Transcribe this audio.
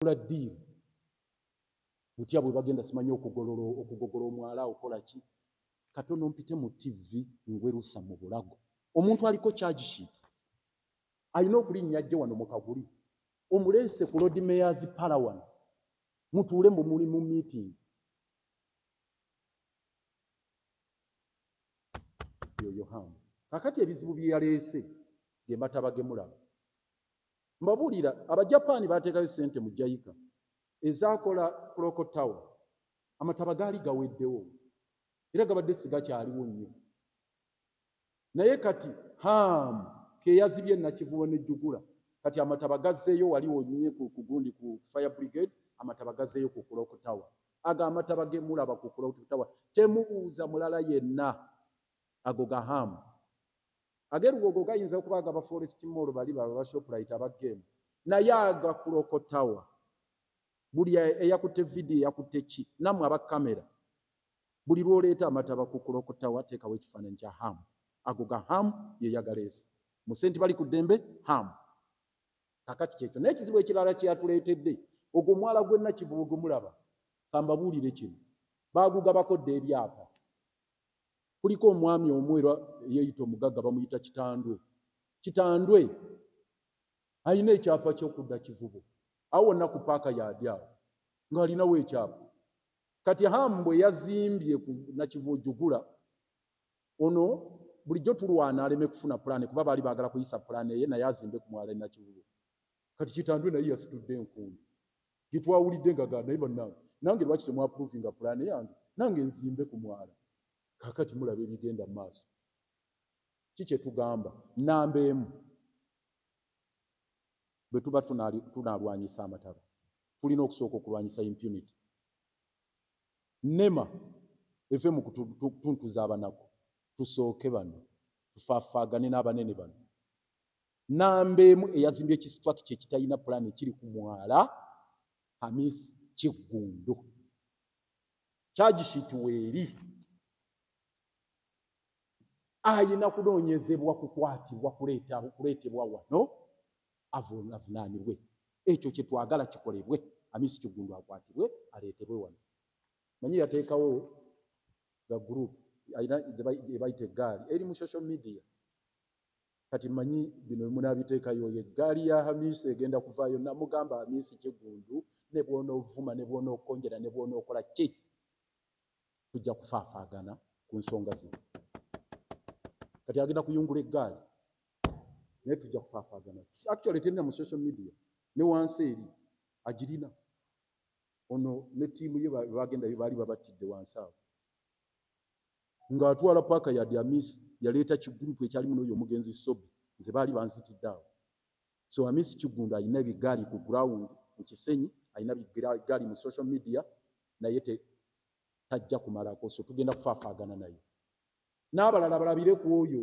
la deal butya bwe bagenda simanyi okugogolo omwala okola ki katono mpite mu TV ngwerusa mu bulago omuntu aliko charge sheet alina okulinnya ajje wano mu Kaguli omulese ku Lord Mayor's Palawan mutuule mu muli mu meeting yoyo hamu kakati ebizibu bye yaleese ge matabagemulaba mbabulira abajapani bateekayo ssente mu Jaika ezaakola Clock Tower amataba gaali gaweddewo era gabadde sigakyaliwo nnyo naye kati hamu ke yazibye Nakivubo ne Jugula kati amataba gazzeeyo wali wonnye ku gundi ku Fire Brigade amataba gazzeeyo ku Clock Tower aga amataba gemulaba ku Clock Tower temubuuza mulala yenna ago gahamu agerugogo gayinza okuba agaba Forest Mall bali baba Shoprite abagemu naye aga Clock Tower buli eyakutte video yakutte ki namwe aba kamera buli lwoleeta amataba ku Clock Tower teekawo ekifaananyi kya hamu ago gahamu ye yagaleese mu senti bali ku ddembe hamu kakati kyekyo n'ekizibu ekirala kyeyatuleetedde ogwo omwala gwe Nakivubo gumulaba kambabuulire kino baagugabako dda ebyapa kuliko omwami omwera yeeyita omugagga bamuyita Kitandwe alina ekyapa ky'okudda Kivubo awo wonna ku paaka yaadi awo ng'alinawo ekyapa kati hamu bwe yazimbye ku Nakivubo Jugula ono bulijjo tulwana aleme kufuna pulaani kuba baali baagala kuyisa pulaani eye naye azimbe ku mwala Nakivubo kati Kitandwe naye yasitudde enkuuni gitwawulidde nga naye bannange nange lwaki temwapuruvinga pulaani yange nange nzimbe ku mwala kakati mulaba ebigenda mu maaso ki kye tugamba nnamba emu bwe tuba tunaalwanyisa amataba tulina okusooka okulwanyisa impunity nema eve mu kutuntuza abanaku tusooke bano tufaafaagane n'abanene bano nnamba emu eyazimbye ekisitwaki kye kitalina pulaani kiri ku mwala Hamisi Kiggundu charge sheet weeri ayina kunoonyezebwa kukwatibwa kuleetebwa wano avunaanibwe ekyo kye twagala kikolebwe Hamisi Kiggundu akwatibwe aleetebwe wano manyi yateekawo ga group ayina ebayita eggaali eri mu social media kati manyi bino munaabiteekayo eggaali ya Hamisi egenda kuvaayo namugamba Hamisi Kiggundu ne bw'onoovuma ne bw'onookonjera ne bw'onookola ki tujja kufaafaagana ku nsonga zino kati agenda kuyungula eggaali naye tujja kufaafaagana actually terina mu social media ne wansi eri agirina ono ne ttiimu ye bagendayo baali babattidde wansi awo ng'atwala paaka yadde Hamisi yaleeta kigurupu ekyalimu n'oyo omugenzi Sobi nze baali banzitidde awo so Hamisi Kiggundu alina ebigaali ku ground mu Kisenyi alina bigaali mu social media naye tajja kumalako so tugenda kufaafaagana naye n'abalala balabire ku oyo